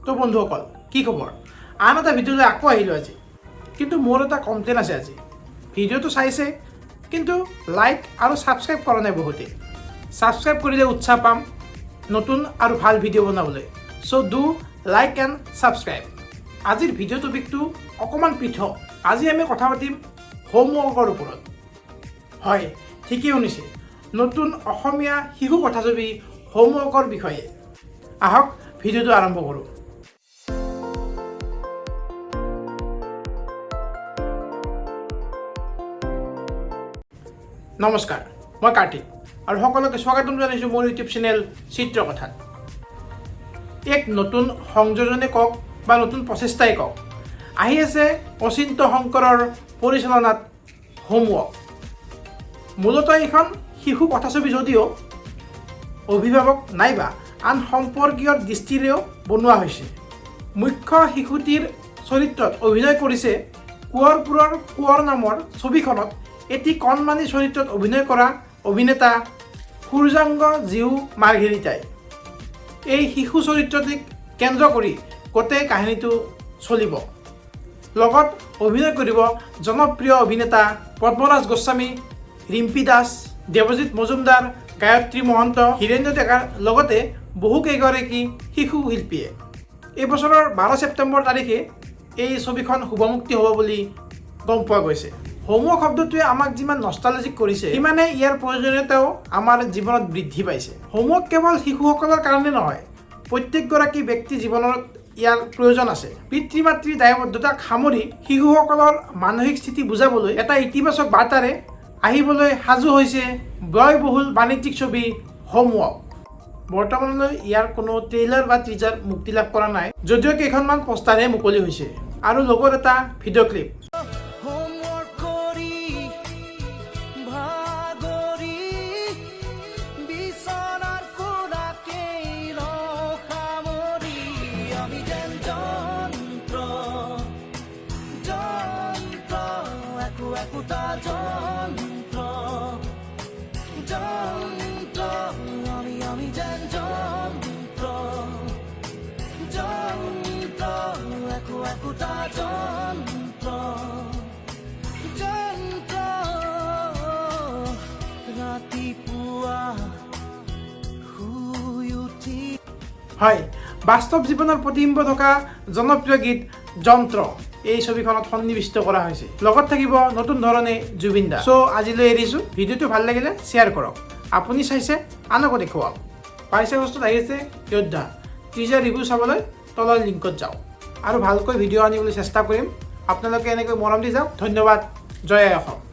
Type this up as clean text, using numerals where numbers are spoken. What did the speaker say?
তো বন্ধুসকল কি খবৰ আন এটা ভিডিঅ'লৈ আকৌ আহিলোঁ আজি কিন্তু মোৰ এটা কমপ্লেইন আছে আজি ভিডিঅ'টো চাইছে কিন্তু লাইক আৰু ছাবস্ক্ৰাইব কৰা নাই বহুতে ছাবস্ক্ৰাইব কৰিলে উৎসাহ পাম নতুন আৰু ভাল ভিডিঅ' বনাবলৈ চ' ডু লাইক এণ্ড ছাবস্ক্ৰাইব আজিৰ ভিডিঅ' টপিকটো অকণমান পৃথক আজি আমি কথা পাতিম হোমৱৰ্কৰ ওপৰত হয় ঠিকেই শুনিছে নতুন অসমীয়া শিশু কথাছবি হোমৱৰ্কৰ বিষয়ে আহক ভিডিঅ'টো আৰম্ভ কৰোঁ নমস্কাৰ মই কাৰ্তিক আৰু সকলোকে স্বাগতম জনাইছোঁ মোৰ ইউটিউব চেনেল চিত্ৰকথাত এক নতুন সংযোজনে কওক বা নতুন প্ৰচেষ্টাই কওক আহি আছে অচিন্ত শংকৰৰ পৰিচালনাত হোমৱৰ্ক মূলতঃ এইখন শিশু কথাছবি যদিও অভিভাৱক নাইবা আন সম্পৰ্কীয়ৰ দৃষ্টিৰেও বনোৱা হৈছে মুখ্য শিশুটিৰ চৰিত্ৰত অভিনয় কৰিছে কোঁৱৰপুৰৰ কোঁৱৰ নামৰ ছবিখনত এটি কণমানি চৰিত্ৰত অভিনয় কৰা অভিনেতা সূৰ্যাংগ জিউ মাৰ্ঘেৰিটাই এই শিশু চৰিত্ৰটিক কেন্দ্ৰ কৰি গোটেই কাহিনীটো চলিব লগত অভিনয় কৰিব জনপ্ৰিয় অভিনেতা পদ্মৰাজ গোস্বামী ৰিম্পী দাস দেৱজিৎ মজুমদাৰ গায়ত্ৰী মহন্ত হীৰেন্দ্ৰ ডেকাৰ লগতে বহুকেইগৰাকী শিশু শিল্পীয়ে এই বছৰৰ 12 ছেপ্টেম্বৰ তাৰিখে এই ছবিখন শুভমুক্তি হ'ব বুলি গম পোৱা গৈছে হোমৱৰ্ক শব্দটোৱে আমাক যিমান নষ্টালজিক কৰিছে সিমানে ইয়াৰ প্ৰয়োজনীয়তাও আমাৰ জীৱনত বৃদ্ধি পাইছে হোমৱৰ্ক কেৱল শিশুসকলৰ কাৰণে নহয় প্ৰত্যেকগৰাকী ব্যক্তি জীৱনত ইয়াৰ প্ৰয়োজন আছে পিতৃ মাতৃৰ দায়বদ্ধতাক সামৰি শিশুসকলৰ মানসিক স্থিতি বুজাবলৈ এটা ইতিবাচক বাৰ্তাৰে আহিবলৈ সাজু হৈছে ব্যয়বহুল বাণিজ্যিক ছবি হোমৱৰ্ক বৰ্তমানলৈ ইয়াৰ কোনো ট্ৰেইলাৰ বা টিজাৰ মুক্তি লাভ কৰা নাই যদিও কেইখনমান পোষ্টাৰে মুকলি হৈছে আৰু লগত এটা ভিডিঅ' ক্লিপ হয় বাস্তৱ জীৱনৰ প্ৰতিবিম্ব থকা জনপ্ৰিয় গীত যন্ত্ৰ এই ছবিখনত সন্নিৱিষ্ট কৰা হৈছে লগত থাকিব নতুন ধৰণে জুবিন দা চ' আজিলৈ এৰিছোঁ ভিডিঅ'টো ভাল লাগিলে শ্বেয়াৰ কৰক আপুনি চাইছে আনকো দেখুৱাওক পাইছে বস্তুত আহিছে যোদ্ধা টিজাৰ ৰিভিউ চাবলৈ তলৰ লিংকত যাওক আৰু ভালকৈ ভিডিঅ' আনিবলৈ চেষ্টা কৰিম আপোনালোকে এনেকৈ মৰম দি যাওক ধন্যবাদ জয় আই অসম